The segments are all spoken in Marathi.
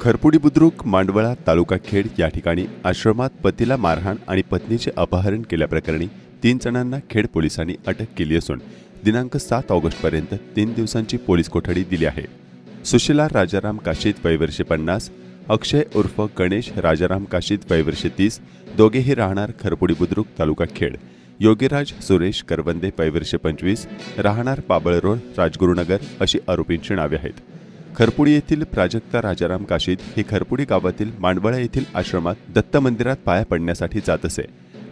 खरपुडी बुद्रुक मांडवळा तालुका खेड या ठिकाणी आश्रमात पतीला मारहाण आणि पत्नीचे अपहरण केल्याप्रकरणी 3 जणांना खेड पोलिसांनी अटक केली असून दिनांक 7 ऑगस्टपर्यंत 3 दिवसांची पोलीस कोठडी दिली आहे। सुशीला राजाराम काशीद वय वर्षे 50, अक्षय उर्फ गणेश राजाराम काशीद वय वर्षे 30, दोघेही राहणार खरपुडी बुद्रुक तालुका खेड। योगीराज सुरेश करवंदे वय वर्षे 25, राहणार पाबळ रोड राजगुरुनगर अशी आरोपींची नावे आहेत। खरपुडी येथील प्राजक्ता राजाराम काशीद ही खरपुडी गावातील मांडवळा येथील आश्रमात दत्त मंदिरात पाया पडण्यासाठी जात असे।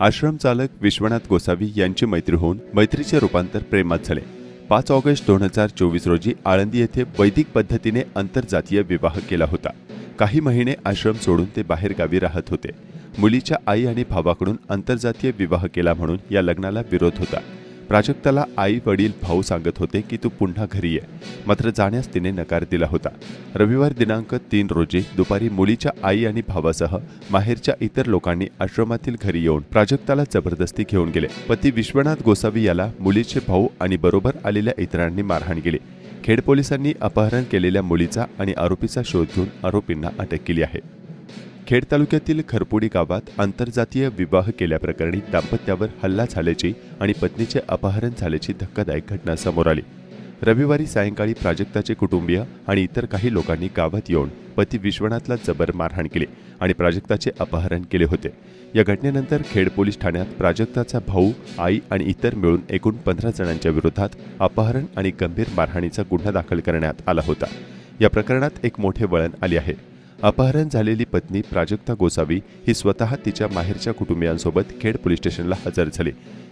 आश्रम चालक विश्वनाथ गोसावी यांची मैत्री होऊन मैत्रीचे रूपांतर प्रेमात झाले। 5 ऑगस्ट 2024 रोजी आळंदी येथे वैदिक पद्धतीने आंतरजातीय विवाह केला होता। काही महिने आश्रम सोडून ते बाहेर गावी राहत होते। मुलीच्या आई आणि भावाकडून आंतरजातीय विवाह केला म्हणून या लग्नाला विरोध होता। प्राजक्ताला आई वडील भाऊ सांगत होते की तू पुन्हा घरी ये, मात्र जाण्यास तिने नकार दिला होता। रविवार दिनांक 3 रोजी दुपारी मुलीच्या आई आणि भावासह माहेरच्या इतर लोकांनी आश्रमातील घरी येऊन प्राजक्ताला जबरदस्ती घेऊन गेले। पती विश्वनाथ गोसावी याला मुलीचे भाऊ आणि बरोबर आलेल्या इतरांनी मारहाण केली। खेड पोलिसांनी अपहरण केलेल्या मुलीचा आणि आरोपीचा शोध घेऊन आरोपींना अटक केली आहे। खेड तालुक्यातील खरपुडी गावात आंतरजातीय विवाह केल्याप्रकरणी दाम्पत्यावर हल्ला झाल्याची आणि पत्नीचे अपहरण झाल्याची धक्कादायक घटना समोर आली। रविवारी सायंकाळी प्राजक्ताचे कुटुंबीय आणि इतर काही लोकांनी गावात येऊन पती विश्वनाथला जबर मारहाण केली आणि प्राजक्ताचे अपहरण केले होते। या घटनेनंतर खेड पोलीस ठाण्यात प्राजक्ताचा भाऊ, आई आणि इतर मिळून एकूण 15 जणांच्या विरोधात अपहरण आणि गंभीर मारहाणीचा गुन्हा दाखल करण्यात आला होता। या प्रकरणात एक मोठे वळण आले आहे। अपहरण झालेली पत्नी प्राजक्ता गोसावी ही स्वतः तिच्या माहेरच्या कुटुंबियांसोबत खेड पोलीस स्टेशनला हजर झाली।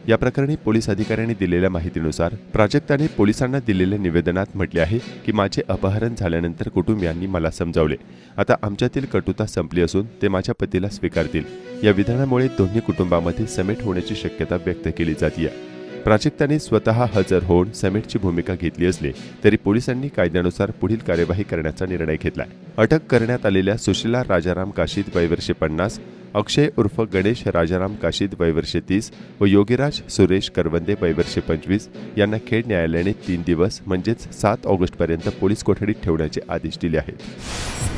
या प्रकरणी पोलीस अधिकाऱ्यांनी दिलेल्या माहितीनुसार प्राजक्ताने पोलिसांना दिलेल्या निवेदनात म्हटले आहे की माझे अपहरण झाल्यानंतर कुटुंबियांनी मला समजावले। आता आमच्यातील कटुता संपली असून ते माझ्या पतीला स्वीकारतील। या विधानामुळे दोन्ही कुटुंबांमध्ये समेट होण्याची शक्यता व्यक्त केली जाते। प्राजक्ताने स्वतः हजर होऊन समेटची भूमिका घेतली असली तरी पोलिसांनी कायद्यानुसार पुढील कार्यवाही करण्याचा निर्णय घेतलाय। अटक करण्यात आलेल्या सुशीला राजाराम काशीद वय वर्षे 50, अक्षय उर्फ गणेश राजाराम काशीद वय वर्षे 30 व योगीराज सुरेश करवंदे वय वर्षे 25 यांना खेड न्यायालयाने 3 दिवस म्हणजेच 7 ऑगस्टपर्यंत पोलीस कोठडीत ठेवण्याचे आदेश दिले आहेत।